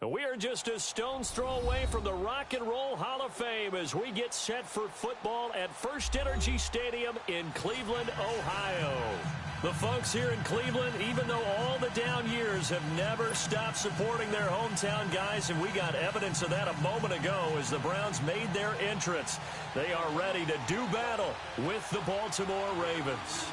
We are just a stone's throw away from the Rock and Roll Hall of Fame as we get set for football at First Energy Stadium in Cleveland, Ohio. The folks here in Cleveland, even though all the down years, have never stopped supporting their hometown guys, and we got evidence of that a moment ago as the Browns made their entrance. They are ready to do battle with the Baltimore Ravens.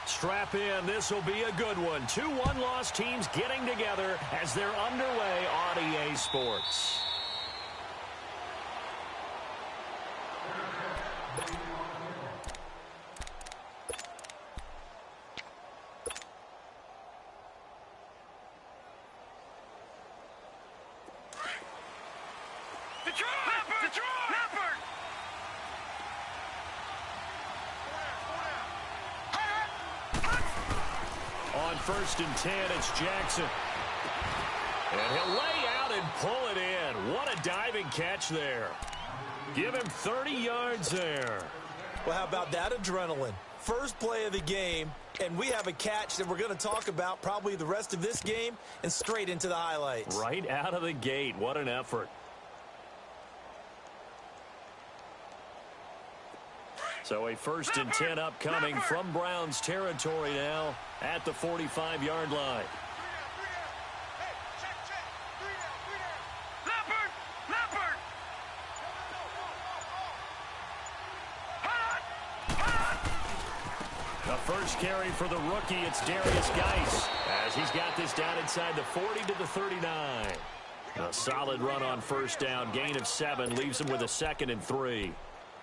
Strap in. This will be a good one. 2 one-loss teams getting together as they're underway on EA Sports. On 1st and 10, it's Jackson. And he'll lay out and pull it in. What a diving catch there. Give him 30 yards there. Well, how about that adrenaline? First play of the game, and we have a catch that we're going to talk about probably the rest of this game and straight into the highlights. Right out of the gate. What an effort. So a 1st and 10 upcoming from Browns territory now at the 45-yard line. The first carry for the rookie, it's Darius Geis, as he's got this down inside the 40 to the 39. A solid run on first down, gain of 7, leaves him with a 2nd and 3.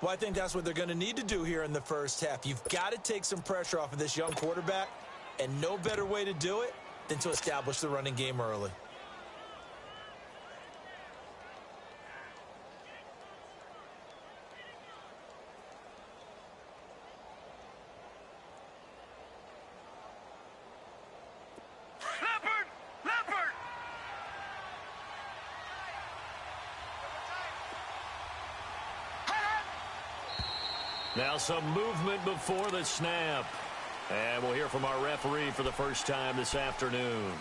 Well, I think that's what they're going to need to do here in the first half. You've got to take some pressure off of this young quarterback, and no better way to do it than to establish the running game early. Now some movement before the snap. And we'll hear from our referee for the first time this afternoon.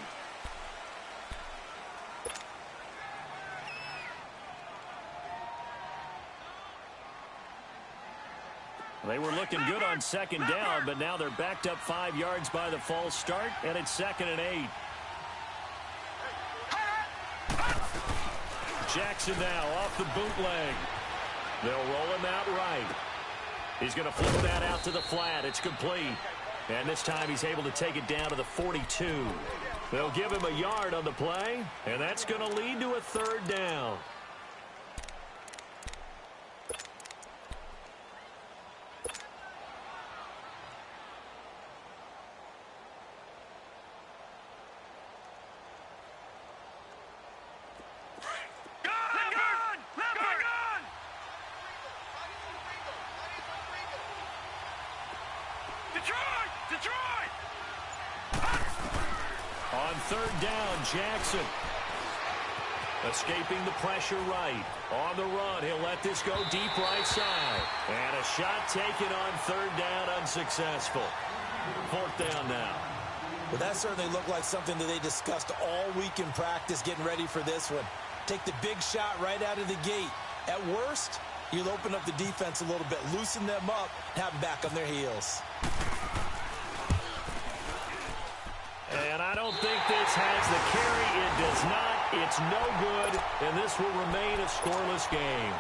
They were looking good on 2nd down, but now they're backed up 5 yards by the false start, and it's 2nd and 8. Jackson now off the bootleg. They'll roll him out right. He's going to flip that out to the flat. It's complete. And this time he's able to take it down to the 42. They'll give him a yard on the play, and that's going to lead to a 3rd down. On 3rd down, Jackson. Escaping the pressure right. On the run, he'll let this go deep right side. And a shot taken on 3rd down, unsuccessful. 4th down now. Well, that certainly looked like something that they discussed all week in practice getting ready for this one. Take the big shot right out of the gate. At worst, you'll open up the defense a little bit, loosen them up, have them back on their heels. And I don't think this has the carry. It does not. It's no good, and this will remain a scoreless game.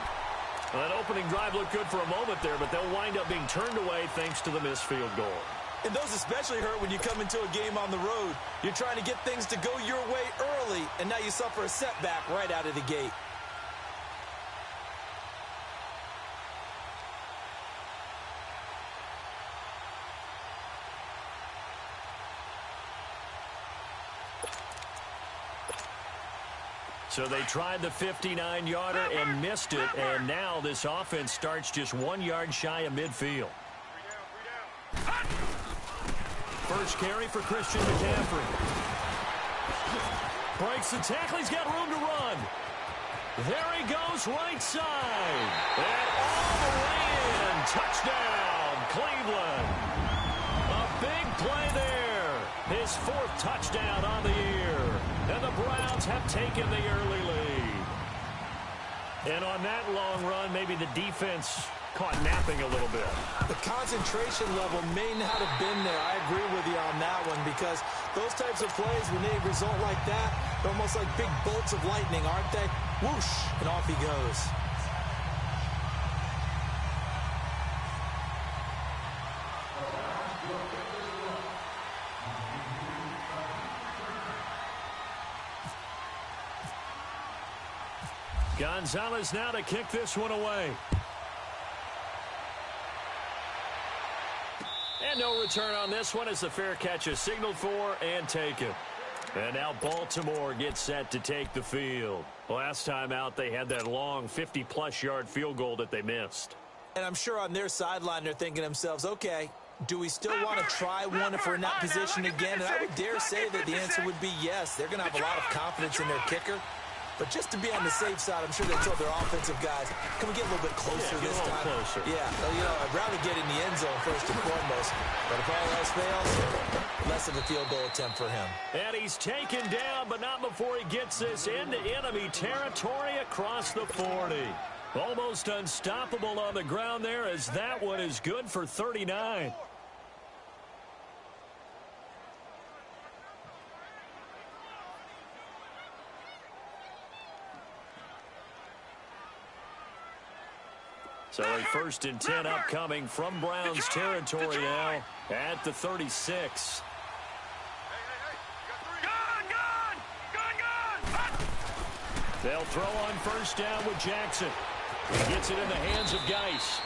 Well, that opening drive looked good for a moment there, but they'll wind up being turned away thanks to the missed field goal. And those especially hurt when you come into a game on the road. You're trying to get things to go your way early, and now you suffer a setback right out of the gate. So they tried the 59-yarder and missed it, and now this offense starts just 1 yard shy of midfield. First carry for Christian McCaffrey. Breaks the tackle. He's got room to run. There he goes, right side. And all the way in. Touchdown, Cleveland. A his 4th touchdown on the year. And the Browns have taken the early lead. And on that long run, maybe the defense caught napping a little bit. The concentration level may not have been there. I agree with you on that one, because those types of plays, when they result like that, they're almost like big bolts of lightning, aren't they? Whoosh, and off he goes. Gonzalez now to kick this one away. And no return on this one as the fair catch is signaled for and taken. And now Baltimore gets set to take the field. Last time out, they had that long 50-plus yard field goal that they missed. And I'm sure on their sideline they're thinking to themselves, okay, do we still want to try one if we're in that position again? And I would dare say that the answer would be yes. They're going to have a lot of confidence in their kicker. But just to be on the safe side, I'm sure they told their offensive guys, can we get a little bit closer this time? Closer. Yeah, I'd rather get in the end zone first and foremost. But if all else fails, less of a field goal attempt for him. And he's taken down, but not before he gets this into enemy territory across the 40. Almost unstoppable on the ground there, as that one is good for 39. So a 1st and 10 upcoming from Browns territory now at the 36. They'll throw on 1st down with Jackson. He gets it in the hands of Geis.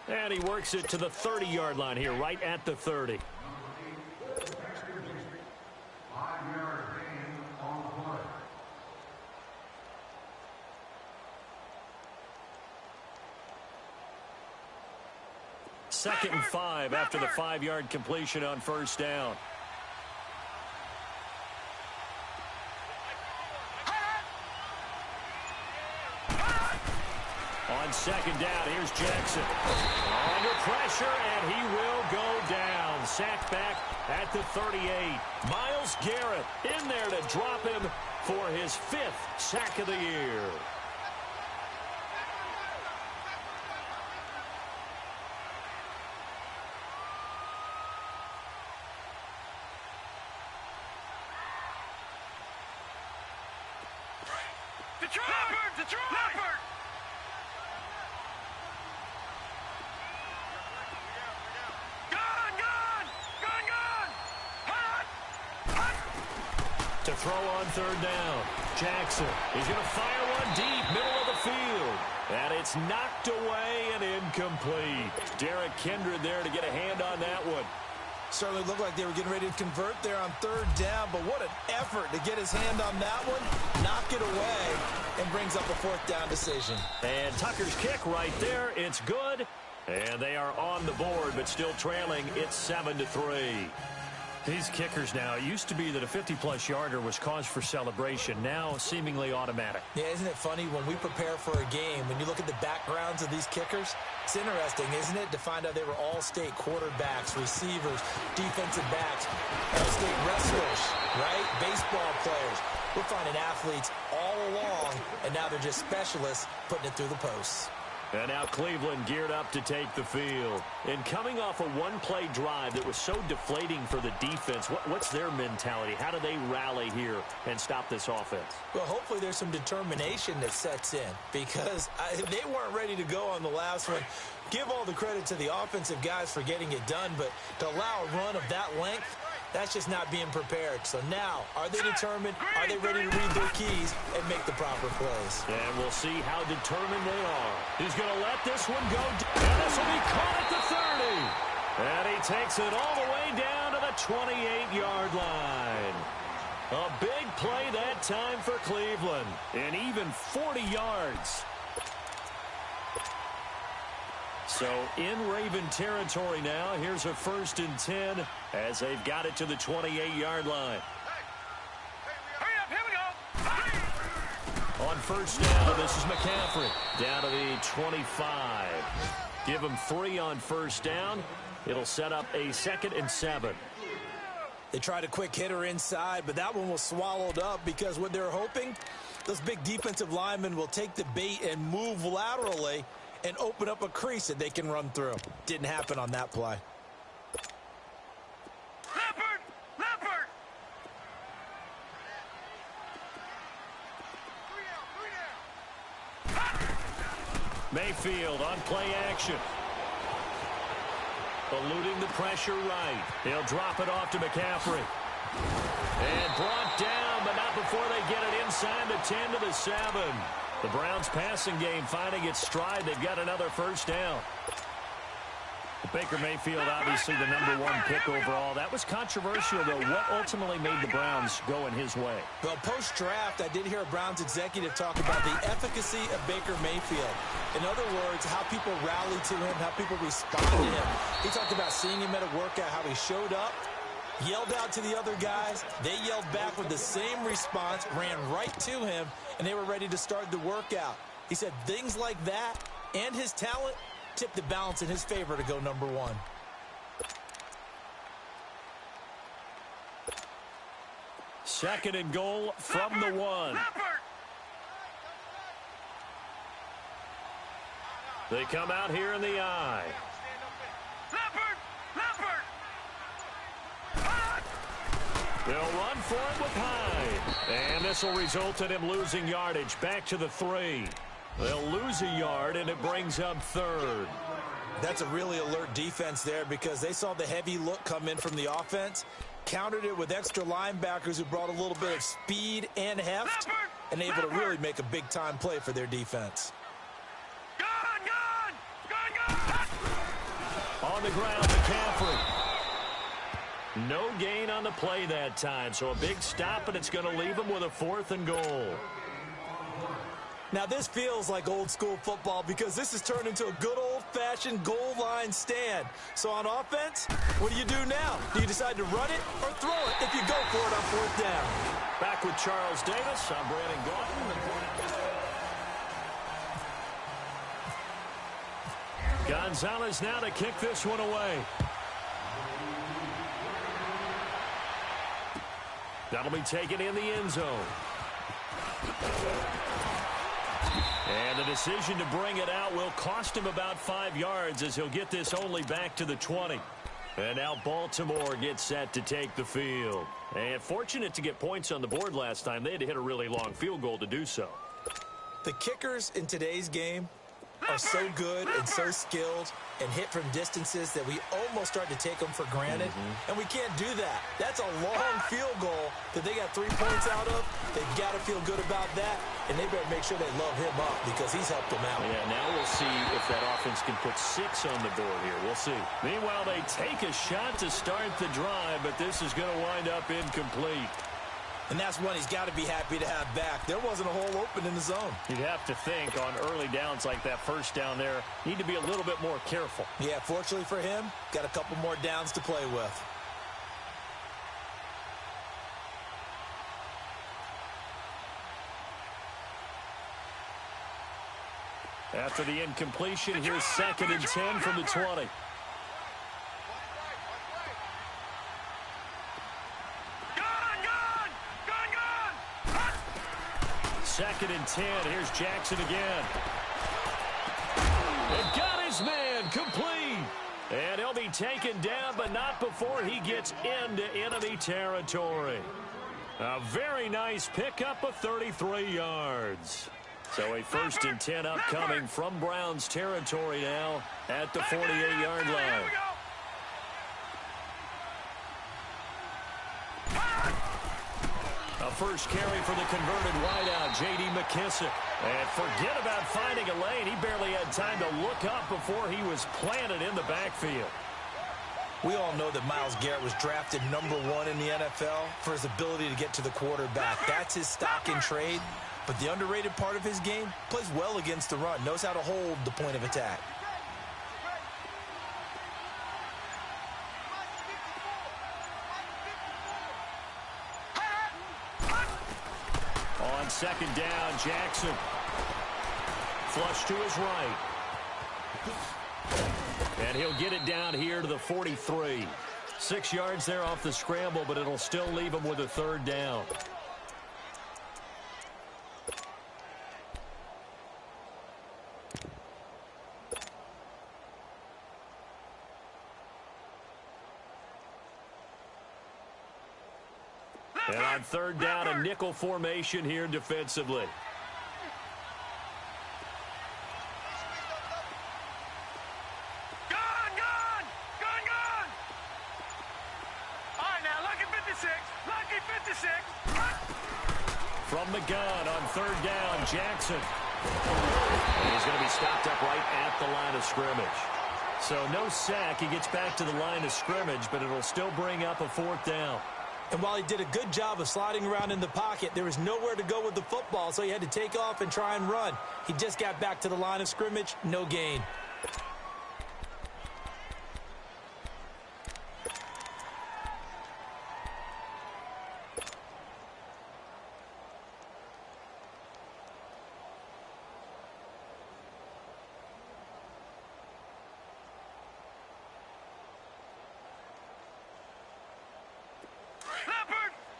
And he works it to the 30-yard line here, right at the 30. Second and 5 after the 5-yard completion on 1st down. On 2nd down, here's Jackson. Under pressure, and he will go down. Sacked back at the 38. Myles Garrett in there to drop him for his 5th sack of the year. Detroit! To throw on 3rd down. Jackson, he's going to fire one deep, middle of the field. And it's knocked away and incomplete. Derek Kindred there to get a hand on that one. Certainly looked like they were getting ready to convert there on 3rd down, but what an effort to get his hand on that one, knock it away, and brings up a 4th down decision. And Tucker's kick right there, it's good. And they are on the board, but still trailing. It's 7-3. These kickers now, it used to be that a 50-plus yarder was cause for celebration. Now, seemingly automatic. Yeah, isn't it funny when we prepare for a game, when you look at the backgrounds of these kickers, it's interesting, isn't it, to find out they were all-state quarterbacks, receivers, defensive backs, all-state wrestlers, right? Baseball players. We're finding athletes all along, and now they're just specialists putting it through the posts. And now Cleveland geared up to take the field. And coming off a one-play drive that was so deflating for the defense, what's their mentality? How do they rally here and stop this offense? Well, hopefully there's some determination that sets in, because they weren't ready to go on the last one. Give all the credit to the offensive guys for getting it done, but to allow a run of that length, that's just not being prepared. So now, are they determined? Are they ready to read their keys and make the proper plays? And we'll see how determined they are. He's going to let this one go. And this will be caught at the 30. And he takes it all the way down to the 28-yard line. A big play that time for Cleveland. And even 40 yards. So in Raven territory now, here's a 1st and 10 as they've got it to the 28-yard line. first down. This is McCaffrey down to the 25. Give him 3 on first down. It'll set up a 2nd and 7. They tried a quick hitter inside, but that one was swallowed up because what they're hoping, those big defensive linemen will take the bait and move laterally and open up a crease that they can run through. Didn't happen on that play. Leopard! Mayfield on play action. Eluding the pressure right. He'll drop it off to McCaffrey. And brought down, but not before they get it inside the 10 to the 7. The Browns passing game finding its stride. They've got another first down. Baker Mayfield, obviously the #1 pick overall. That was controversial, though. What ultimately made the Browns go in his way? Well, post-draft, I did hear a Browns executive talk about the efficacy of Baker Mayfield. In other words, how people rallied to him, how people respond to him. He talked about seeing him at a workout, how he showed up, yelled out to the other guys. They yelled back with the same response, ran right to him, and they were ready to start the workout. He said things like that and his talent tipped the balance in his favor to go #1. Second and goal from the 1. They come out here in the I. They'll run for it with Hyde. And this will result in him losing yardage back to the 3. They'll lose a yard, and it brings up 3rd. That's a really alert defense there because they saw the heavy look come in from the offense, countered it with extra linebackers who brought a little bit of speed and heft, and able to really make a big-time play for their defense. On the ground, McCaffrey. No gain on the play that time, so a big stop, and it's going to leave him with a 4th and goal. Now, this feels like old-school football because this has turned into a good old-fashioned goal line stand. So on offense, what do you do now? Do you decide to run it or throw it if you go for it on 4th down? Back with Charles Davis. I'm Brandon Gaudin. Gonzalez now to kick this one away. That'll be taken in the end zone. And the decision to bring it out will cost him about 5 yards as he'll get this only back to the 20. And now Baltimore gets set to take the field. And fortunate to get points on the board last time. They had to hit a really long field goal to do so. The kickers in today's game are so good and so skilled and hit from distances that we almost start to take them for granted. And we can't do that. That's a long field goal that they got 3 points out of. They've got to feel good about that, and they better make sure they love him up because he's helped them out. Yeah, now we'll see if that offense can put 6 on the board here. We'll see. Meanwhile, they take a shot to start the drive, but this is going to wind up incomplete. And that's one he's got to be happy to have back. There wasn't a hole open in the zone. You'd have to think on early downs like that first down there, need to be a little bit more careful. Yeah, fortunately for him, got a couple more downs to play with. After the incompletion, here's 2nd and 10 from the 20. Second and 10. Here's Jackson again. And got his man complete. And he'll be taken down, but not before he gets into enemy territory. A very nice pickup of 33 yards. So a 1st and 10 upcoming from Browns territory now at the 48-yard line. A first carry for the converted wideout, J.D. McKissick. And forget about finding a lane. He barely had time to look up before he was planted in the backfield. We all know that Myles Garrett was drafted #1 in the NFL for his ability to get to the quarterback. That's his stock in trade. But the underrated part of his game, plays well against the run, knows how to hold the point of attack. second down. Jackson. Flush to his right. And he'll get it down here to the 43. 6 yards there off the scramble, but it'll still leave him with a third down. And on third down, a nickel formation here defensively. Gone! All right, now, lucky 56. Lucky 56. From the gun on third down, Jackson. And he's going to be stopped up right at the line of scrimmage. So no sack. He gets back to the line of scrimmage, but it'll still bring up a fourth down. And while he did a good job of sliding around in the pocket, there was nowhere to go with the football, so he had to take off and try and run. He just got back to the line of scrimmage, no gain.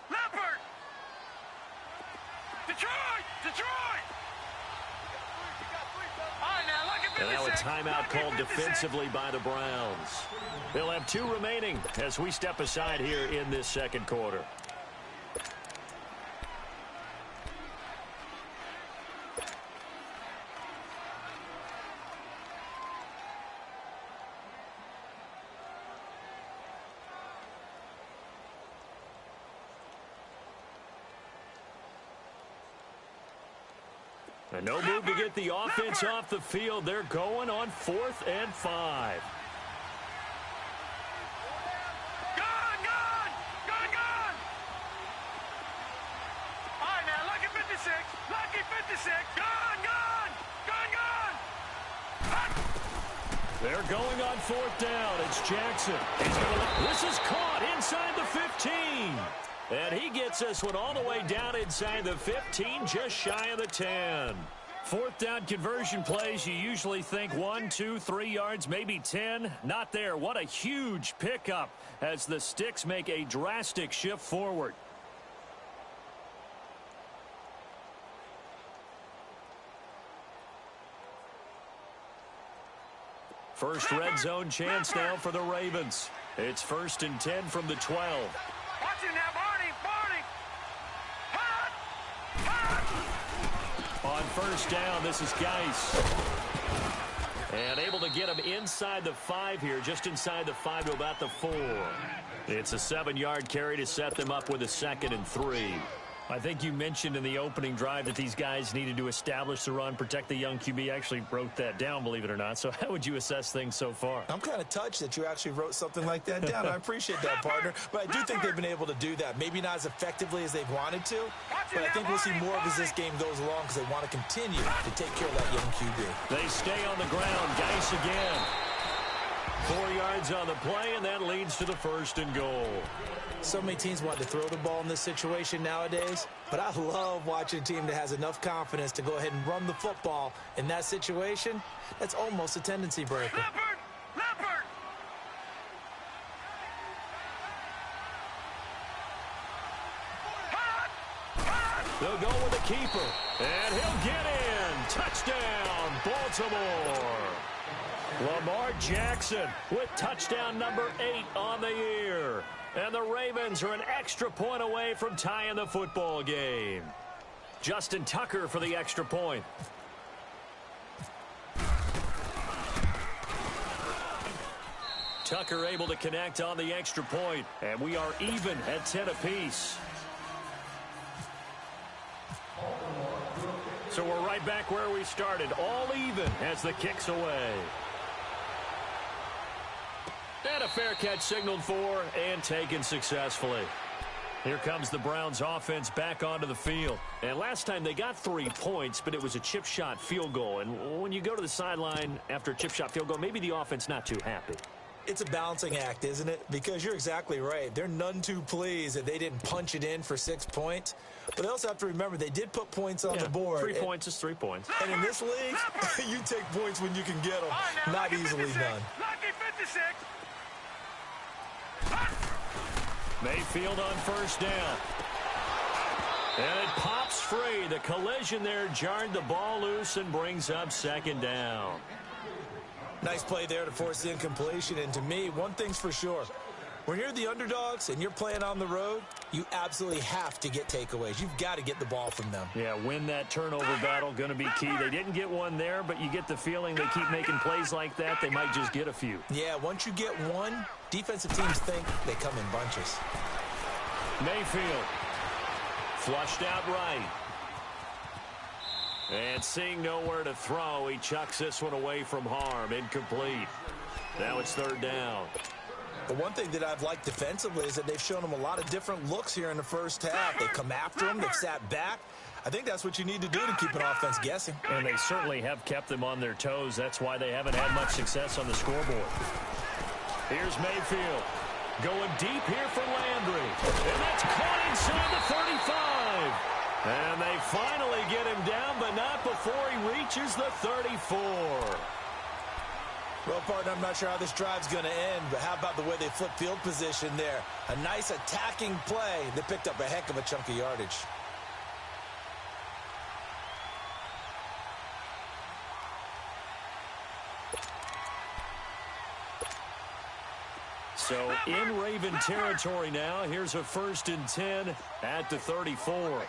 Leopard! Detroit! All right, now, lucky 56. And now a timeout called defensively by the Browns. They'll have 2 remaining as we step aside here in this second quarter. And no move to get the offense off the field. They're going on 4th and 5. Gone! All right, now, lucky 56. Lucky 56. Gone! They're going on 4th down. It's Jackson. This is caught inside the 15. And he gets this one all the way down inside the 15, just shy of the 10. 4th down conversion plays, you usually think 1, 2, 3 yards, maybe 10. Not there. What a huge pickup as the Sticks make a drastic shift forward. First red zone chance now for the Ravens. It's 1st and 10 from the 12. Watch it now, Barney! On first down, this is Geis. And able to get him inside the 5 here, just inside the 5 to about the 4. It's a 7-yard carry to set them up with a 2nd and 3. I think you mentioned in the opening drive that these guys needed to establish the run, protect the young QB. I actually wrote that down, believe it or not. So how would you assess things so far? I'm kind of touched that you actually wrote something like that down. I appreciate that, partner. But I do think they've been able to do that. Maybe not as effectively as they've wanted to, but I think we'll see more of as this game goes along because they want to continue to take care of that young QB. They stay on the ground. Geis again. 4 yards on the play, and that leads to the 1st and goal. So many teams want to throw the ball in this situation nowadays, but I love watching a team that has enough confidence to go ahead and run the football in that situation. That's almost a tendency breaker. Leopard! They'll go with the keeper, and he'll get in. Touchdown, Baltimore. Lamar Jackson with touchdown number 8 on the year. And the Ravens are an extra point away from tying the football game. Justin Tucker for the extra point. Tucker able to connect on the extra point, and we are even at 10 apiece. So we're right back where we started, all even as the kick's away. And a fair catch signaled for and taken successfully. Here comes the Browns offense back onto the field. And last time they got 3 points, but it was a chip shot field goal. And when you go to the sideline after a chip shot field goal, maybe the offense not too happy. It's a balancing act, isn't it? Because you're exactly right. They're none too pleased that they didn't punch it in for 6 points. But they also have to remember they did put points on the board. 3 points is 3 points. And in this league, you take points when you can get them. Not easily done. Lucky 56. Mayfield on first down. And it pops free. The collision there jarred the ball loose and brings up second down. Nice play there to force the incompletion. And to me, one thing's for sure. When you're the underdogs and you're playing on the road, you absolutely have to get takeaways. You've got to get the ball from them. Yeah, win that turnover battle, going to be key. They didn't get one there, but you get the feeling they keep making plays like that, they might just get a few. Yeah, once you get one, defensive teams think they come in bunches. Mayfield flushed out right. And seeing nowhere to throw, he chucks this one away from harm. Incomplete. Now it's third down. The one thing that I've liked defensively is that they've shown them a lot of different looks here in the first half. They've come after them. They've sat back. I think that's what you need to do to keep an offense guessing. And they certainly have kept them on their toes. That's why they haven't had much success on the scoreboard. Here's Mayfield. Going deep here for Landry. And that's caught inside the 35. And they finally get him down, but not before he reaches the 34. Well, partner, I'm not sure how this drive's going to end, but how about the way they flip field position there? A nice attacking play that picked up a heck of a chunk of yardage. So in Raven territory now, here's a 1st and 10 at the 34.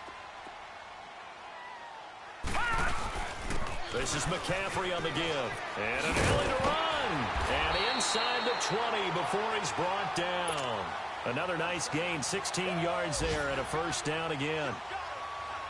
This is McCaffrey on the give. And an alley to run. And inside the 20 before he's brought down. Another nice gain, 16 yards there and a first down again.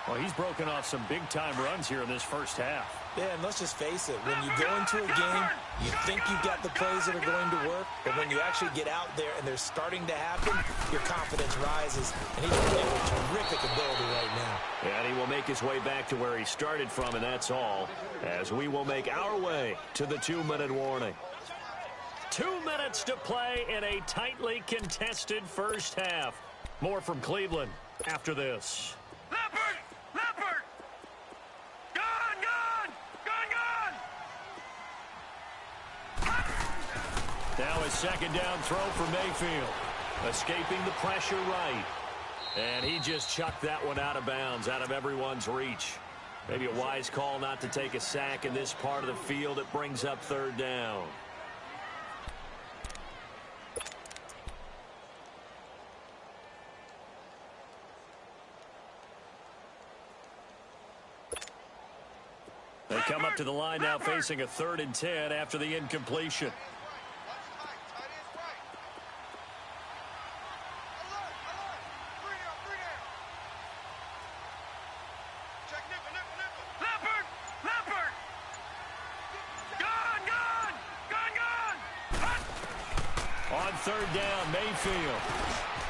Well, he's broken off some big-time runs here in this first half. Yeah, and let's just face it. When you go into a game, you think you've got the plays that are going to work, but when you actually get out there and they're starting to happen, your confidence rises, and he's playing with terrific ability right now. And he will make his way back to where he started from, and that's all, as we will make our way to the 2-minute warning. 2 minutes to play in a tightly contested first half. More from Cleveland after this. Leopard! Leopard! Gone! Gone! Gone! Gone! Now a second down throw for Mayfield. Escaping the pressure right. And he just chucked that one out of bounds, out of everyone's reach. Maybe a wise call not to take a sack in this part of the field. It brings up third down. They come up to the line now facing a 3rd and 10 after the incompletion. Leopard! Leopard! Gone! Gone! Gone! Gone! On third down, Mayfield.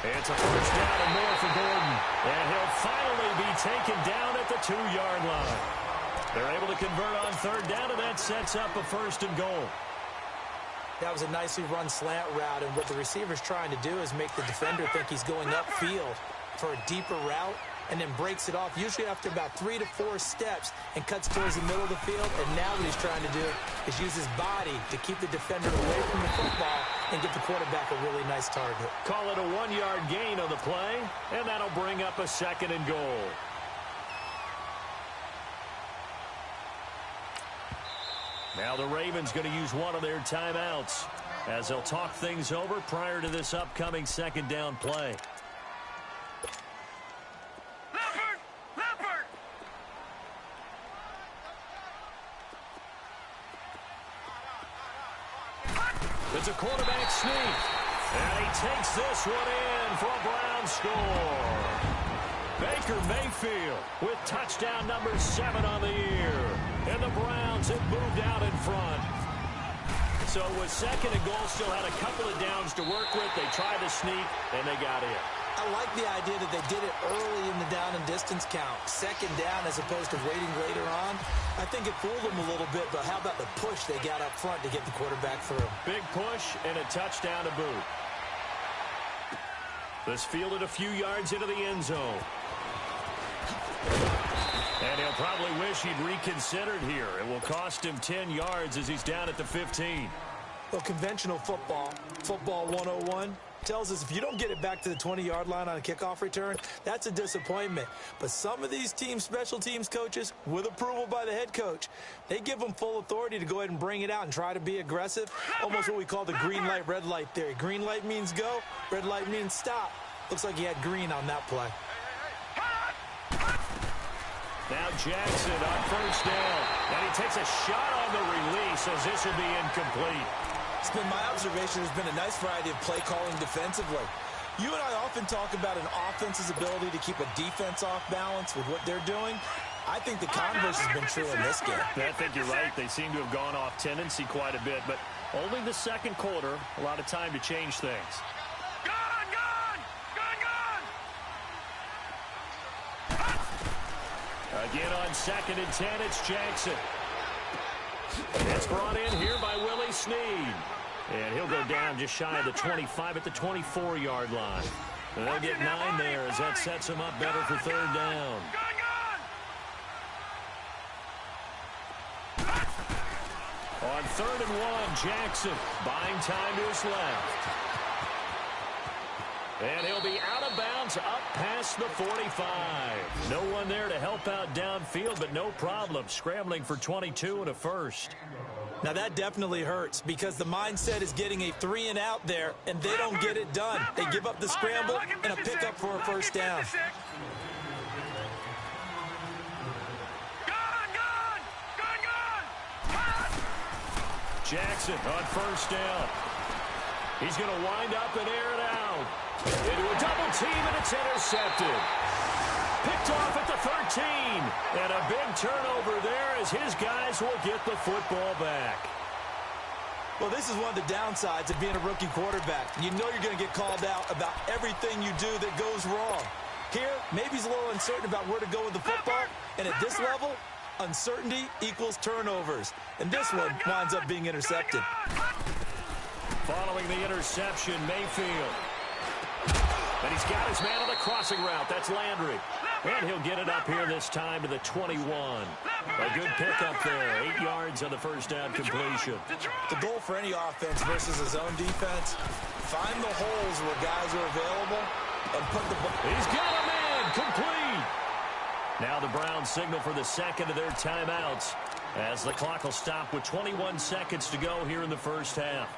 It's a first down and more for Gordon. And he'll finally be taken down at the 2-yard line. They're able to convert on third down, and that sets up a 1st and goal. That was a nicely run slant route, and what the receiver's trying to do is make the defender think he's going upfield for a deeper route, and then breaks it off, usually after about 3 to 4 steps, and cuts towards the middle of the field. And now what he's trying to do is use his body to keep the defender away from the football and get the quarterback a really nice target. Call it a 1-yard gain on the play, and that'll bring up a 2nd and goal. Now the Ravens going to use one of their timeouts as they'll talk things over prior to this upcoming 2nd down play. Leopard! Leopard! It's a quarterback sneak. And he takes this one in for a Brown score. Baker Mayfield with touchdown number 7 on the year. And the Browns have moved out in front. So with 2nd and goal, still had a couple of downs to work with. They tried to sneak, and they got in. I like the idea that they did it early in the down and distance count. Second down as opposed to waiting later on. I think it fooled them a little bit, but how about the push they got up front to get the quarterback through? Big push and a touchdown to boot. This fielded a few yards into the end zone. And he'll probably wish he'd reconsidered here. It will cost him 10 yards as he's down at the 15. Well, conventional football 101, tells us if you don't get it back to the 20-yard line on a kickoff return, that's a disappointment. But some of these special teams coaches, with approval by the head coach, they give them full authority to go ahead and bring it out and try to be aggressive. Almost what we call the green light, red light theory. Green light means go, red light means stop. Looks like he had green on that play. Now Jackson on first down. And he takes a shot on the release as this will be incomplete. It's been my observation there's been a nice variety of play calling defensively. You and I often talk about an offense's ability to keep a defense off balance with what they're doing. I think the converse has been true in this game. I think you're right. They seem to have gone off tendency quite a bit, but only the second quarter, a lot of time to change things. Again on 2nd and 10, it's Jackson. It's brought in here by Willie Snead. And he'll go down just shy of the 25 at the 24-yard line. And they'll get 9 there as that sets them up better for third down. On 3rd and 1, Jackson buying time to his left. And he'll be out of bounds up past the 45. No one there to help out downfield, but no problem. Scrambling for 22 and a first. Now that definitely hurts because the mindset is getting a 3-and-out there, and they don't get it done. They give up the scramble and a pickup for a first down. Jackson on first down. He's going to wind up and air it out. Into a double team, and it's intercepted. Picked off at the 13. And a big turnover there as his guys will get the football back. Well, this is one of the downsides of being a rookie quarterback. You know you're going to get called out about everything you do that goes wrong. Here, maybe he's a little uncertain about where to go with the football. And at this level, uncertainty equals turnovers. And this one winds up being intercepted. Following the interception, Mayfield. And he's got his man on the crossing route. That's Landry. And he'll get it up here this time to the 21. A good pickup there. 8 yards on the first down completion. The goal for any offense versus his own defense, find the holes where guys are available and put the ball. He's got a man. Complete. Now the Browns signal for the second of their timeouts as the clock will stop with 21 seconds to go here in the first half.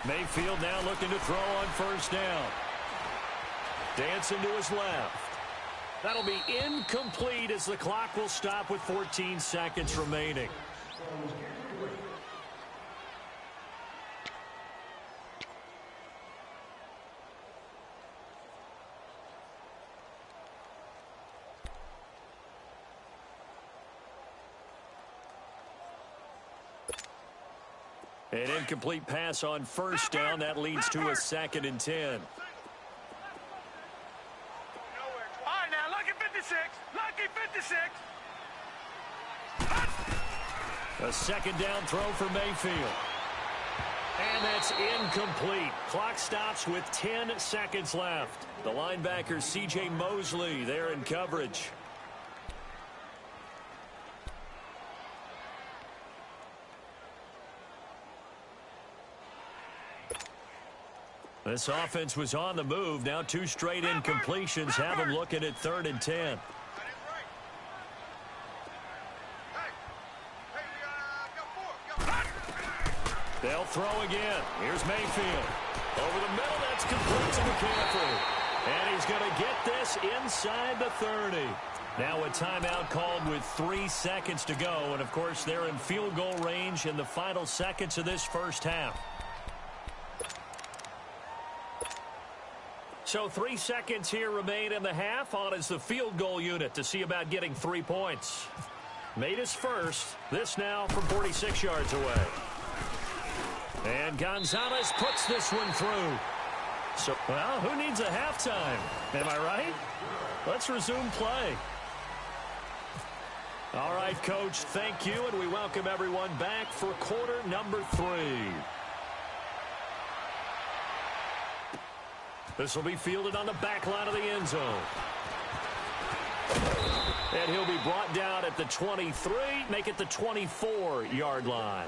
Mayfield now looking to throw on first down. Dancing to his left. That'll be incomplete as the clock will stop with 14 seconds remaining. An incomplete pass on first down. That leads to a 2nd and 10. All right, now, lucky 56. Lucky 56. A second down throw for Mayfield. And that's incomplete. Clock stops with 10 seconds left. The linebacker, C.J. Mosley, there in coverage. This offense was on the move. Now 2 straight incompletions have them looking at 3rd and 10. They'll throw again. Here's Mayfield. Over the middle, that's complete to McCaffrey. And he's going to get this inside the 30. Now a timeout called with 3 seconds to go. And, of course, they're in field goal range in the final seconds of this first half. So 3 seconds here remain in the half. On is the field goal unit to see about getting 3 points. Made his first. This now from 46 yards away. And Gonzalez puts this one through. So, well, who needs a halftime? Am I right? Let's resume play. All right, Coach, thank you, and we welcome everyone back for quarter number 3. This will be fielded on the back line of the end zone. And he'll be brought down at the 23, make it the 24-yard line.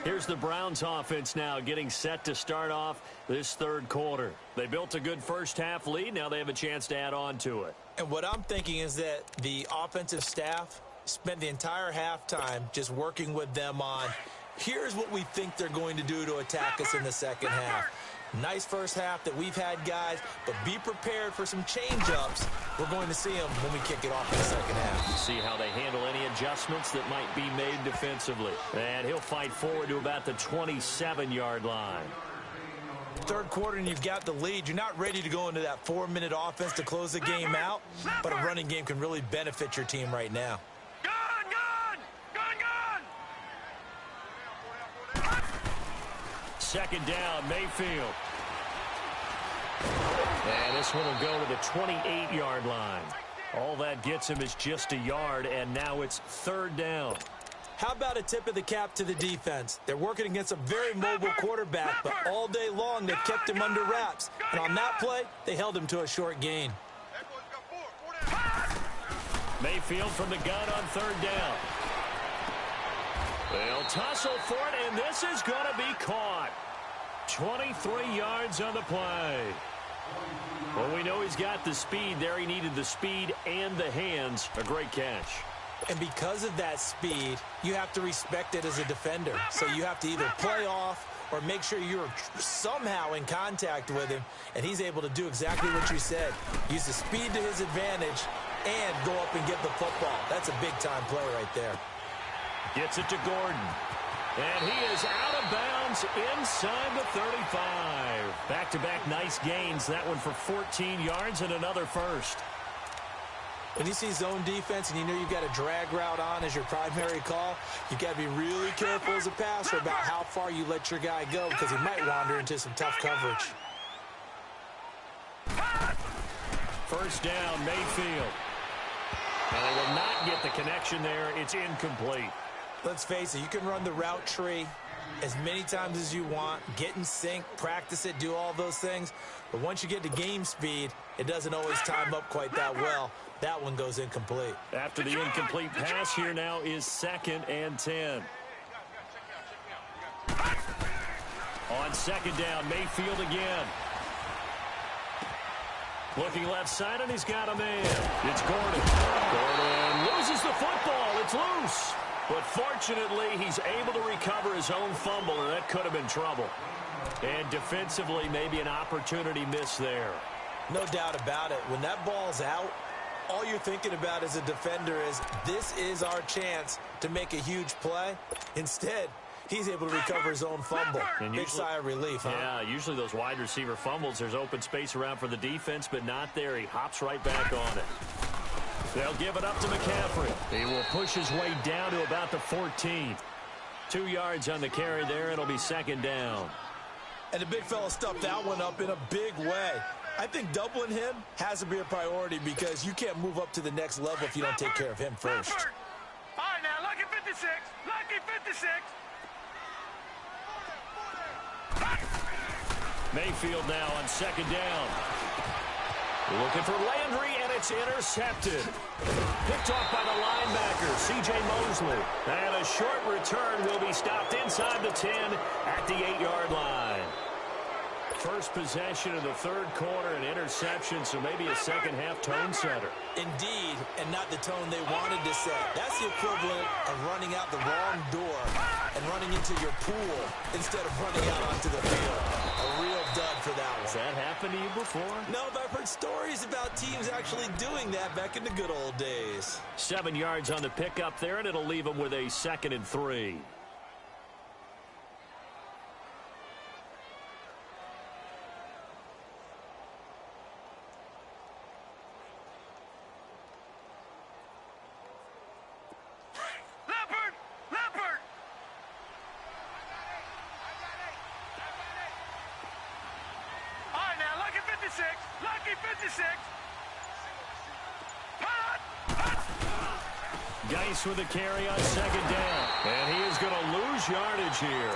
Here's the Browns offense now getting set to start off this third quarter. They built a good first-half lead. Now they have a chance to add on to it. And what I'm thinking is that the offensive staff spent the entire halftime just working with them on, here's what we think they're going to do to attack us in the second half. Nice first half that we've had, guys, but be prepared for some change-ups. We're going to see them when we kick it off in the second half. See how they handle any adjustments that might be made defensively. And he'll fight forward to about the 27-yard line. Third quarter and you've got the lead. You're not ready to go into that 4-minute offense to close the game out, but a running game can really benefit your team right now. Second down, Mayfield. And this one will go to the 28-yard line. All that gets him is just a yard, and now it's third down. How about a tip of the cap to the defense? They're working against a very mobile quarterback, but all day long they've kept him under wraps. And on that play, they held him to a short gain. Mayfield from the gun on third down. They'll tussle for it, and this is going to be caught. 23 yards on the play. Well, we know he's got the speed there. He needed the speed and the hands. A great catch. And because of that speed, you have to respect it as a defender. So you have to either play off or make sure you're somehow in contact with him, and he's able to do exactly what you said. Use the speed to his advantage and go up and get the football. That's a big-time play right there. Gets it to Gordon. And he is out of bounds inside the 35. Back-to-back nice gains. That one for 14 yards and another first. When you see zone defense and you know you've got a drag route on as your primary call, you've got to be really careful as a passer about how far you let your guy go because he might wander into some tough coverage. First down, Mayfield. And they will not get the connection there. It's incomplete. Let's face it, you can run the route tree as many times as you want, get in sync, practice it, do all those things. But once you get to game speed, it doesn't always time up quite that well. That one goes incomplete. After the incomplete pass, here now is 2nd and 10. On second down, Mayfield again. Looking left side, and he's got a man. It's Gordon. Gordon loses the football. It's loose. But fortunately, he's able to recover his own fumble, and that could have been trouble. And defensively, maybe an opportunity miss there. No doubt about it. When that ball's out, all you're thinking about as a defender is, this is our chance to make a huge play. Instead, he's able to recover his own fumble. And big sigh of relief, huh? Yeah, usually those wide receiver fumbles, there's open space around for the defense, but not there. He hops right back on it. They'll give it up to McCaffrey. He will push his way down to about the 14. 2 yards on the carry there. It'll be second down. And the big fella stuffed that one up in a big way. I think doubling him has to be a priority because you can't move up to the next level if you don't take care of him first. All right, now, lucky 56. Lucky 56. Mayfield now on second down. Looking for Landry, and it's intercepted. Picked off by the linebacker, C.J. Mosley. And a short return will be stopped inside the 10 at the 8-yard line. First possession of the third quarter, an interception, so maybe a second-half tone setter. Indeed, and not the tone they wanted to set. That's the equivalent of running out the wrong door and running into your pool instead of running out onto the field. A real dud for that one. Has that happened to you before? No, but I've heard stories about teams actually doing that back in the good old days. 7 yards on the pickup there, and it'll leave them with a 2nd and 3. 56. Geis with the carry on second down. And he is going to lose yardage here.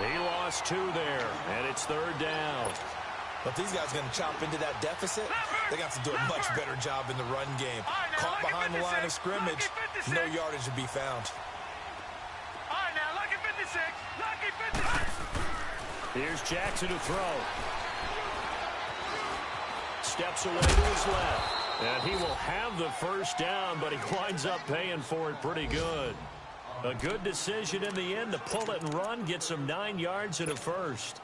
He lost 2 there, and it's third down. But these guys are going to chop into that deficit. They got to do a much better job in the run game. Caught behind the line of scrimmage, no yardage to be found. All right, now, lucky 56. Lucky 56. Here's Jackson to throw. Steps away to his left. And he will have the first down, but he winds up paying for it pretty good. A good decision in the end to pull it and run, get some 9 yards and a first.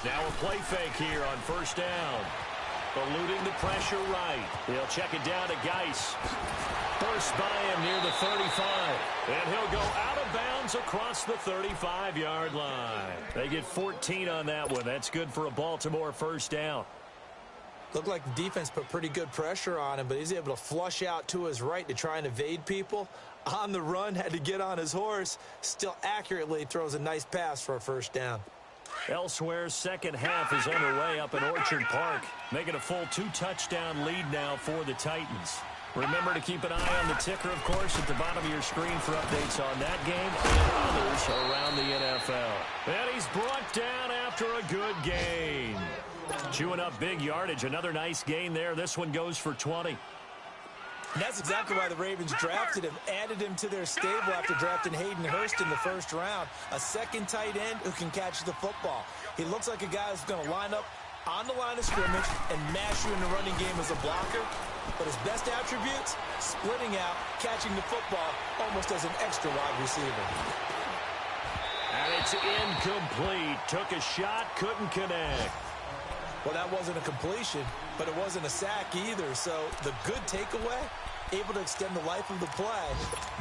Now a play fake here on first down. Eluding the pressure right. He'll check it down to Geis. Burst by him near the 35. And he'll go out of bounds across the 35-yard line. They get 14 on that one. That's good for a Baltimore first down. Looked like the defense put pretty good pressure on him, but he's able to flush out to his right to try and evade people. On the run, had to get on his horse. Still accurately throws a nice pass for a first down. Elsewhere, second half is underway up in Orchard Park, making a full 2-touchdown lead now for the Titans. Remember to keep an eye on the ticker, of course, at the bottom of your screen for updates on that game and others around the NFL. And he's brought down after a good gain. Chewing up big yardage. Another nice gain there. This one goes for 20. And that's exactly why the Ravens drafted him, added him to their stable after drafting Hayden Hurst in the first round. A second tight end who can catch the football. He looks like a guy who's going to line up on the line of scrimmage and mash you in the running game as a blocker. But his best attributes, splitting out, catching the football almost as an extra wide receiver. And it's incomplete. Took a shot, couldn't connect. Well, that wasn't a completion, but it wasn't a sack either. So the good takeaway, able to extend the life of the play.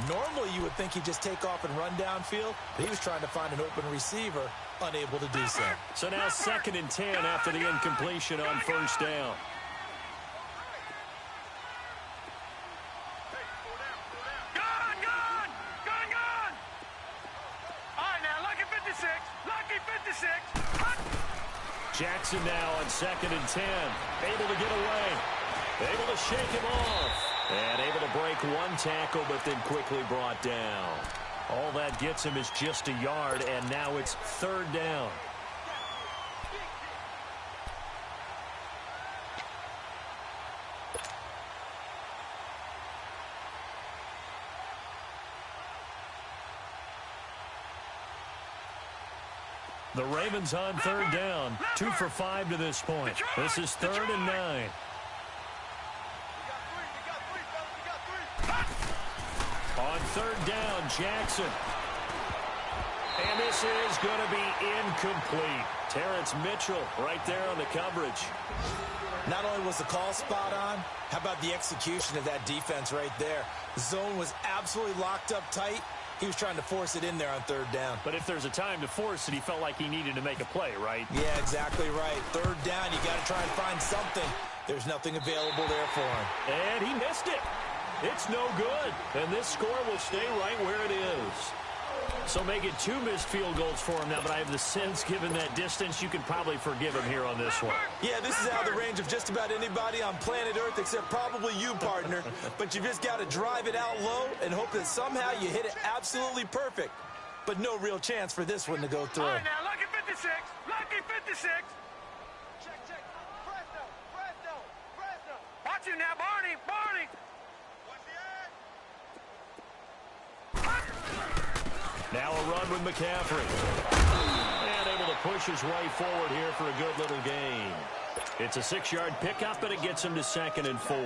Normally you would think he'd just take off and run downfield, but he was trying to find an open receiver, unable to do so. So now 2nd and 10 after the incompletion on first down. Jackson now on 2nd and 10. Able to get away. Able to shake him off. And able to break one tackle, but then quickly brought down. All that gets him is just a yard, and now it's 3rd down. The Ravens on 3rd down. 2 for 5 to this point. This is 3rd and 9. On 3rd down, Jackson. And this is going to be incomplete. Terrence Mitchell right there on the coverage. Not only was the call spot on, how about the execution of that defense right there? The zone was absolutely locked up tight. He was trying to force it in there on 3rd down. But if there's a time to force it, he felt like he needed to make a play, right? Yeah, exactly right. 3rd down, you got to try and find something. There's nothing available there for him. And he missed it. It's no good. And this score will stay right where it is. So make it 2 missed field goals for him now, but I have the sense, given that distance, you can probably forgive him here on this one. Yeah, this is out of the range of just about anybody on planet Earth except probably you, partner. But you just got to drive it out low and hope that somehow you hit it absolutely perfect. But no real chance for this one to go through. All right, now, lucky 56. Lucky 56. Check. Fresno. Watch you now, Barney. Now a run with McCaffrey. And able to push his way forward here for a good little gain. It's a 6-yard pickup, and it gets him to 2nd and 4.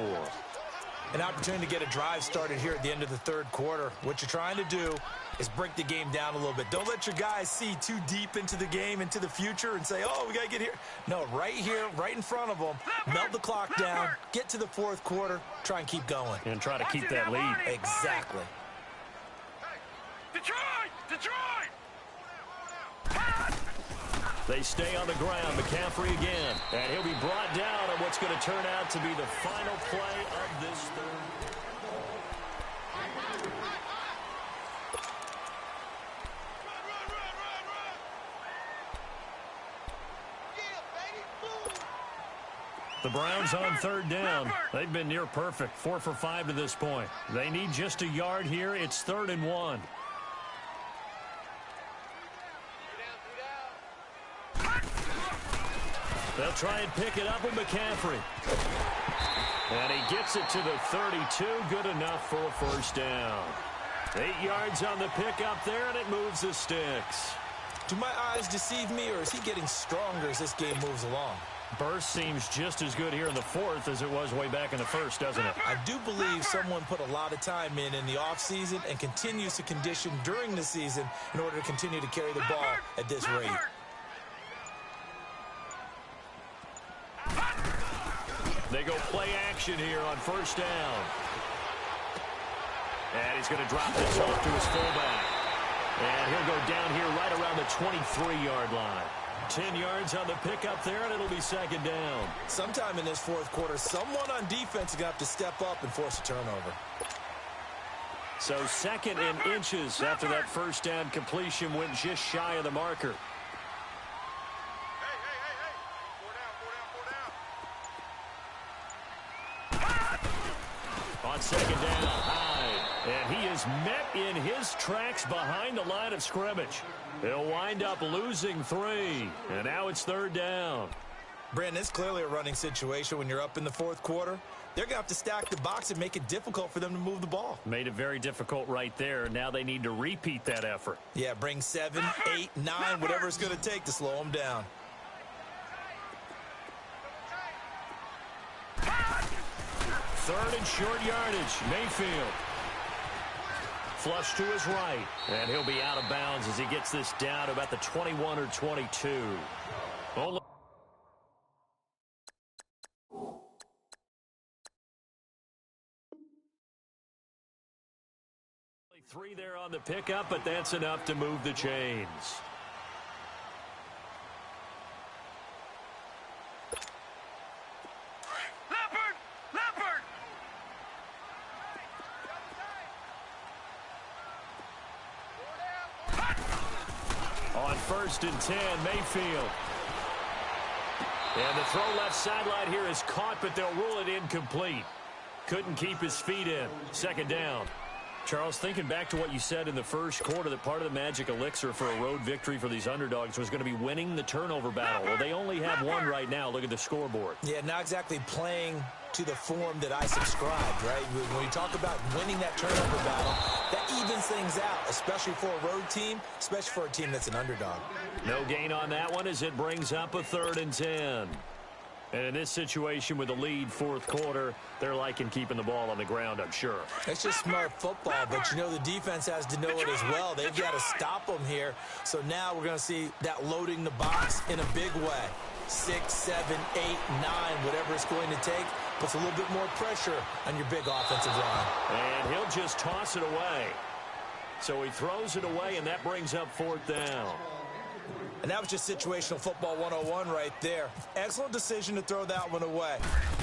An opportunity to get a drive started here at the end of the 3rd quarter. What you're trying to do is break the game down a little bit. Don't let your guys see too deep into the game, into the future, and say, oh, we got to get here. No, right here, right in front of them, melt the clock down, get to the 4th quarter, try and keep going. And try to keep that lead. Exactly. Detroit! They stay on the ground. McCaffrey again. And he'll be brought down on what's going to turn out to be the final play of this third. The Browns on third down. They've been near perfect, 4 for 5 to this point. They need just a yard here. It's 3rd and 1. They'll try and pick it up with McCaffrey. And he gets it to the 32. Good enough for a first down. 8 yards on the pickup there, and it moves the sticks. Do my eyes deceive me, or is he getting stronger as this game moves along? Burst seems just as good here in the 4th as it was way back in the 1st, doesn't it? I do believe someone put a lot of time in the offseason and continues to condition during the season in order to continue to carry the ball at this rate. They go play action here on first down. And he's going to drop this off to his fullback. And he'll go down here right around the 23-yard line. 10 yards on the pickup there, and it'll be 2nd down. Sometime in this 4th quarter, someone on defense is going to have to step up and force a turnover. So 2nd and inches after that first down completion went just shy of the marker. On 2nd down, Hyde. And he is met in his tracks behind the line of scrimmage. He'll wind up losing 3. And now it's 3rd down. Brandon, it's clearly a running situation when you're up in the 4th quarter. They're going to have to stack the box and make it difficult for them to move the ball. Made it very difficult right there. Now they need to repeat that effort. Yeah, bring 7, 8, 9, whatever it's going to take to slow them down. Third and short yardage. Mayfield. Flush to his right. And he'll be out of bounds as he gets this down to about the 21 or 22. Only 3 there on the pickup, but that's enough to move the chains. On 1st and 10, Mayfield. And the throw left sideline here is caught, but they'll rule it incomplete. Couldn't keep his feet in. 2nd down. Charles, thinking back to what you said in the 1st quarter, that part of the magic elixir for a road victory for these underdogs was going to be winning the turnover battle. Well, they only have one right now. Look at the scoreboard. Yeah, not exactly playing to the form that I subscribed, right? When you talk about winning that turnover battle, that evens things out, especially for a road team, especially for a team that's an underdog. No gain on that one as it brings up a 3rd and 10. And in this situation with the lead 4th quarter, they're liking keeping the ball on the ground, I'm sure. It's just smart football, but you know the defense has to know it as well. They've got to stop them here. So now we're going to see that loading the box in a big way. 6, 7, 8, 9, whatever it's going to take, puts a little bit more pressure on your big offensive line. And he'll just toss it away. So he throws it away, and that brings up 4th down. And that was just situational football 101 right there. Excellent decision to throw that one away.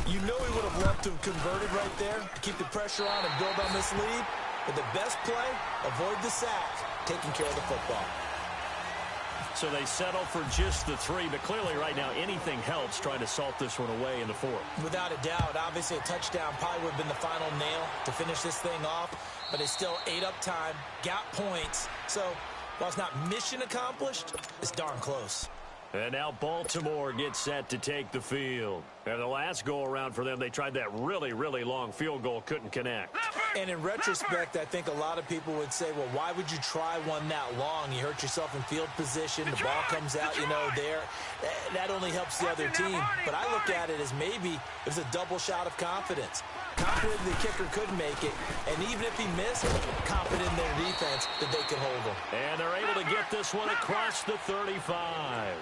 You know he would have loved to have converted right there to keep the pressure on and build on this lead. But the best play, avoid the sack, taking care of the football. So they settle for just the 3, but clearly right now anything helps trying to salt this one away in the 4th. Without a doubt, obviously a touchdown probably would have been the final nail to finish this thing off, but it's still ate up time, got points. So while it's not mission accomplished, it's darn close. And now Baltimore gets set to take the field. And the last go-around for them, they tried that really, really long field goal, couldn't connect. And in retrospect, I think a lot of people would say, well, why would you try one that long? You hurt yourself in field position. The ball comes out, you know, there. That only helps the other team. But I look at it as maybe it was a double shot of confidence. Confident the kicker could make it. And even if he missed, confident in their defense that they could hold him. And they're able to get this one across the 35.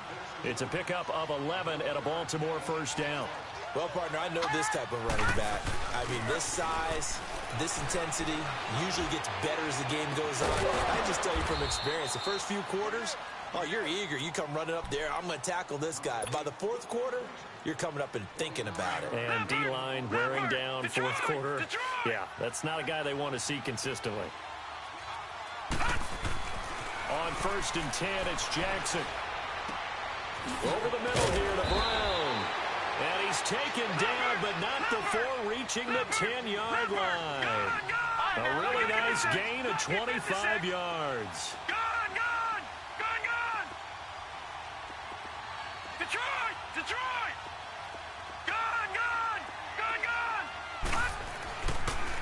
It's a pickup of 11 at a Baltimore first down. Well, partner, I know this type of running back. I mean, this size, this intensity usually gets better as the game goes on. I just tell you from experience, the first few quarters, Oh, you're eager. You come running up there. I'm going to tackle this guy. By the fourth quarter, you're coming up and thinking about it. And D-line wearing down fourth quarter. Yeah, that's not a guy they want to see consistently. On 1st and 10, it's Jackson. Over the middle here to Brown. And he's taken down, but not before reaching the 10-yard line. A really nice gain of 25 yards.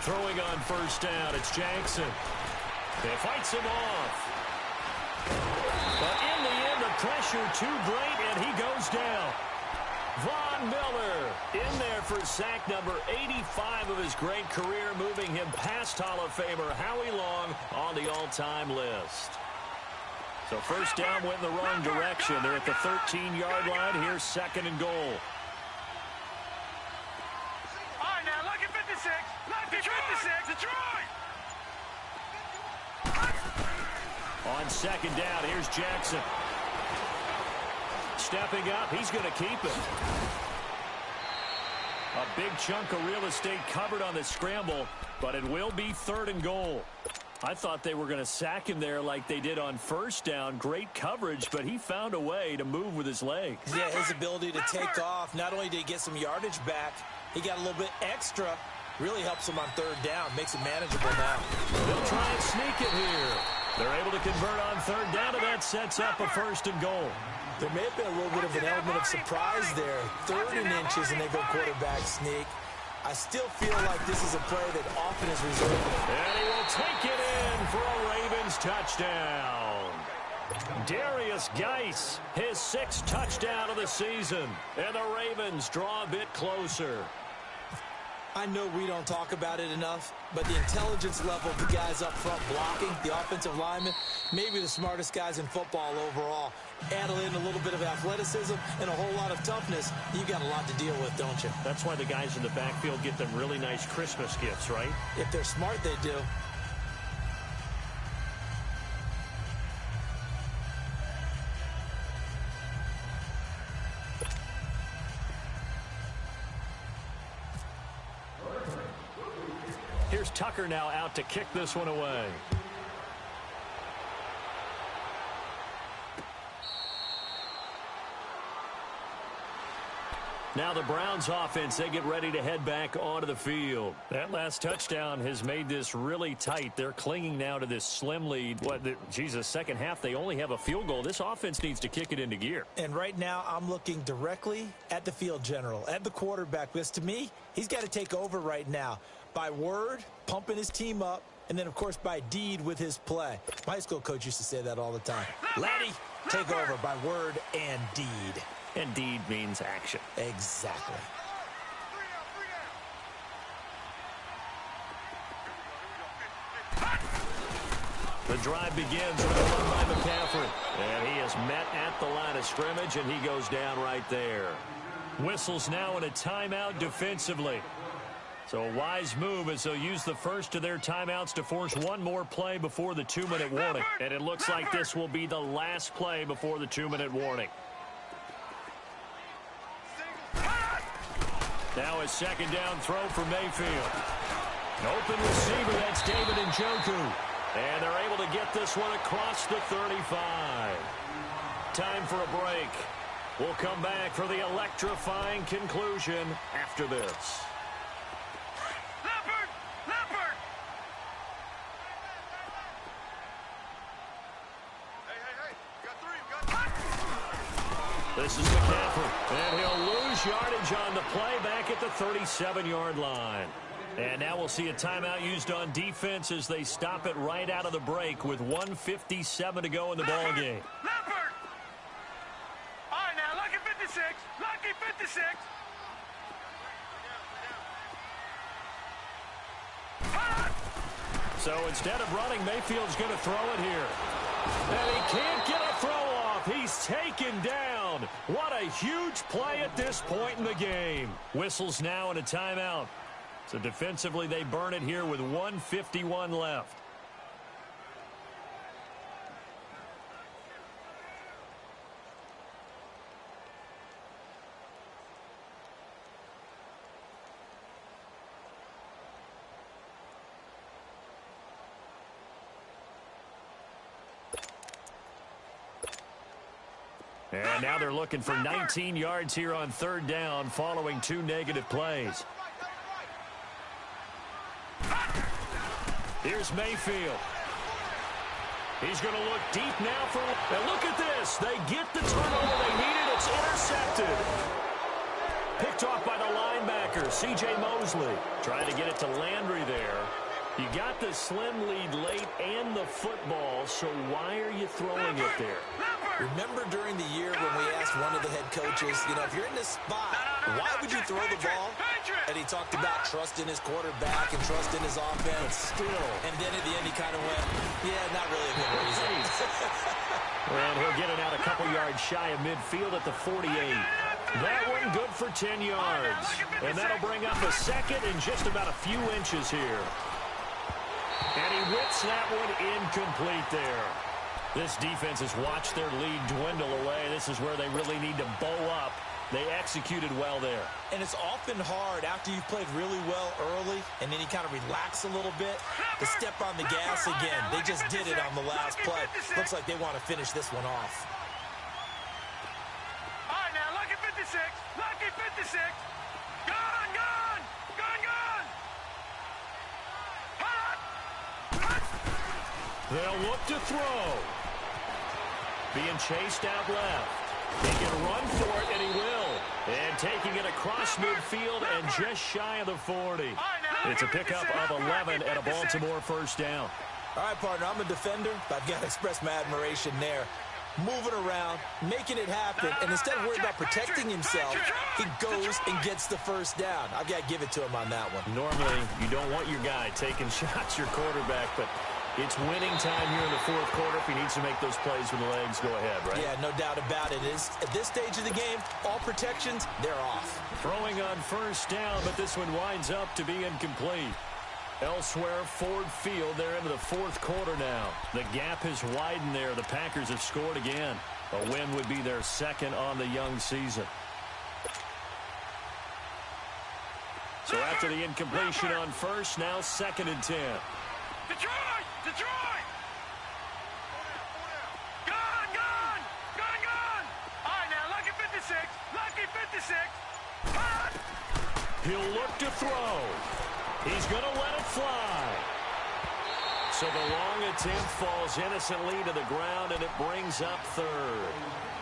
Throwing on 1st down, it's Jackson. He fights him off. But in the end, the pressure too great, and he goes down. Von Miller in there for sack number 85 of his great career, moving him past Hall of Famer Howie Long on the all-time list. So 1st down went in the wrong direction. They're at the 13-yard line. Here's 2nd and goal. On 2nd down, here's Jackson. Stepping up, he's going to keep it. A big chunk of real estate covered on the scramble, but it will be 3rd and goal. I thought they were going to sack him there like they did on 1st down. Great coverage, but he found a way to move with his legs. Yeah, his ability to take off. Not only did he get some yardage back, he got a little bit extra. Really helps him on 3rd down. Makes it manageable now. They'll try and sneak it here. They're able to convert on 3rd down, and that sets up a 1st and goal. There may have been a little bit of an element of surprise there. 3rd and inches, and they go quarterback sneak. I still feel like this is a play that often is reserved. And he will take it in for a Ravens touchdown. Darius Geis, his 6th touchdown of the season. And the Ravens draw a bit closer. I know we don't talk about it enough, but the intelligence level of the guys up front blocking, the offensive linemen, maybe the smartest guys in football overall. Add in a little bit of athleticism and a whole lot of toughness, you got a lot to deal with, don't you? That's why the guys in the backfield get them really nice Christmas gifts, right? If they're smart, they do. Here's Tucker now out to kick this one away. Now the Browns offense, they get ready to head back onto the field. That last touchdown has made this really tight. They're clinging now to this slim lead. Second half, they only have a field goal. This offense needs to kick it into gear. And right now, I'm looking directly at the field general, at the quarterback, because to me, he's got to take over right now. By word, pumping his team up, and then, of course, by deed with his play. My high school coach used to say that all the time. Laddie, take over by word and deed. And deed means action. Exactly. The drive begins with a run by McCaffrey. And he is met at the line of scrimmage, and he goes down right there. Whistles now in a timeout defensively. So a wise move as they'll use the first of their timeouts to force one more play before the 2-minute warning. And it looks like this will be the last play before the 2-minute warning. Now a 2nd down throw for Mayfield. An open receiver, that's David Njoku. And they're able to get this one across the 35. Time for a break. We'll come back for the electrifying conclusion after this. This is McCaffrey, and he'll lose yardage on the play back at the 37-yard line. And now we'll see a timeout used on defense as they stop it right out of the break with 1:57 to go in the ball game. All right, now, lucky 56. Lucky 56. So instead of running, Mayfield's going to throw it here. And he can't get a throw off. He's taken down. What a huge play at this point in the game. Whistles now in a timeout. So defensively, they burn it here with 1:51 left. And now they're looking for 19 yards here on third down following 2 negative plays. Here's Mayfield. He's going to look deep now for... And look at this. They get the turnover they needed. It's intercepted. Picked off by the linebacker, C.J. Mosley. Trying to get it to Landry there. You got the slim lead late and the football, so why are you throwing it there? Remember during the year when we asked one of the head coaches, if you're in this spot, why would you throw the ball? And he talked about trust in his quarterback and trust in his offense. Still. And then at the end, he kind of went, yeah, not really a good reason. And he'll get it out a couple yards shy of midfield at the 48. That one good for 10 yards. And that'll bring up a second and just about a few inches here. And he whips that one incomplete there. This defense has watched their lead dwindle away. This is where they really need to bow up. They executed well there. And it's often hard after you've played really well early and then you kind of relax a little bit to step on the gas again. They just did it on the last play. Looks like they want to finish this one off. All right, now, lucky 56. Lucky 56. Gone, gone. Gone, gone. They'll look to throw. Being chased out left. He can run for it, and he will. And taking it across midfield and just shy of the 40. It's a pickup of 11 and a Baltimore first down. All right, partner, I'm a defender, but I've got to express my admiration there. Moving around, making it happen, and instead of worrying about protecting himself, he goes and gets the first down. I've got to give it to him on that one. Normally, you don't want your guy taking shots, your quarterback, but it's winning time here in the fourth quarter. If he needs to make those plays with the legs, go ahead, right? Yeah, no doubt about it. At this stage of the game, all protections, they're off. Throwing on first down, but this one winds up to be incomplete. Elsewhere, Ford Field, they're into the fourth quarter now. The gap has widened there. The Packers have scored again. A win would be their second on the young season. So after the incompletion on first, now 2nd and 10. Detroit! Detroit! Gone, gone! Gone, gone! All right, now, lucky 56. Lucky 56. He'll look to throw. He's going to let it fly. So the long attempt falls innocently to the ground, and it brings up third.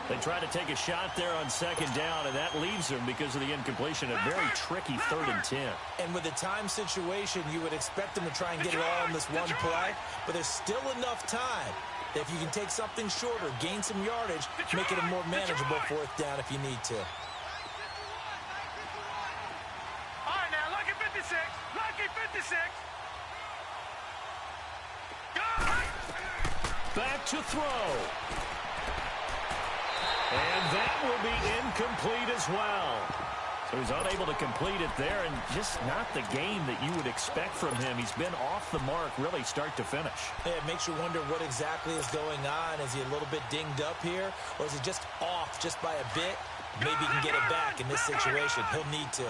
They try to take a shot there on 2nd down, and that leaves them because of the incompletion. A very tricky 3rd and 10. And with the time situation, you would expect them to try and get it all in this one play, but there's still enough time that if you can take something shorter, gain some yardage, make it a more manageable 4th down if you need to. All right, now, lucky 56. Lucky 56. Back to throw. And that will be incomplete as well. So he's unable to complete it there, and just not the game that you would expect from him. He's been off the mark really start to finish. Yeah, it makes you wonder what exactly is going on. Is he a little bit dinged up here, or is he just off just by a bit? Maybe he can get it back in this situation. He'll need to.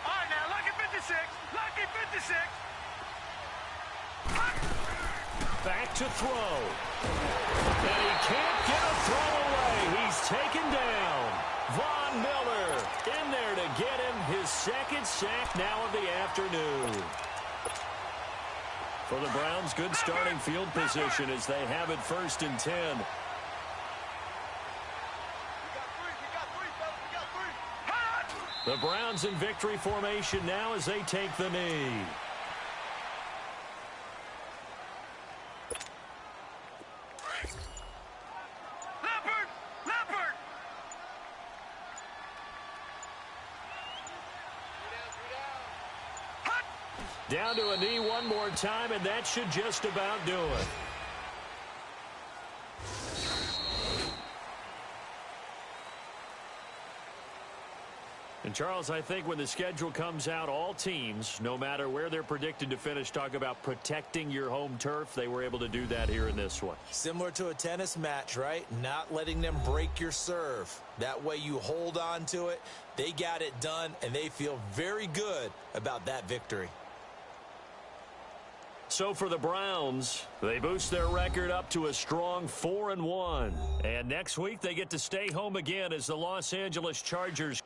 All right, now, lucky 56. Lucky 56. Back to throw. And he can't get a throw away. He's taken down. Von Miller in there to get him his 2nd sack now of the afternoon. For the Browns, good starting field position as they have it 1st and 10. The Browns in victory formation now as they take the knee. Down to a knee one more time, and that should just about do it. And, Charles, I think when the schedule comes out, all teams, no matter where they're predicted to finish, talk about protecting your home turf. They were able to do that here in this one. Similar to a tennis match, right? Not letting them break your serve. That way you hold on to it. They got it done, and they feel very good about that victory. So for the Browns, they boost their record up to a strong 4-1. And next week, they get to stay home again as the Los Angeles Chargers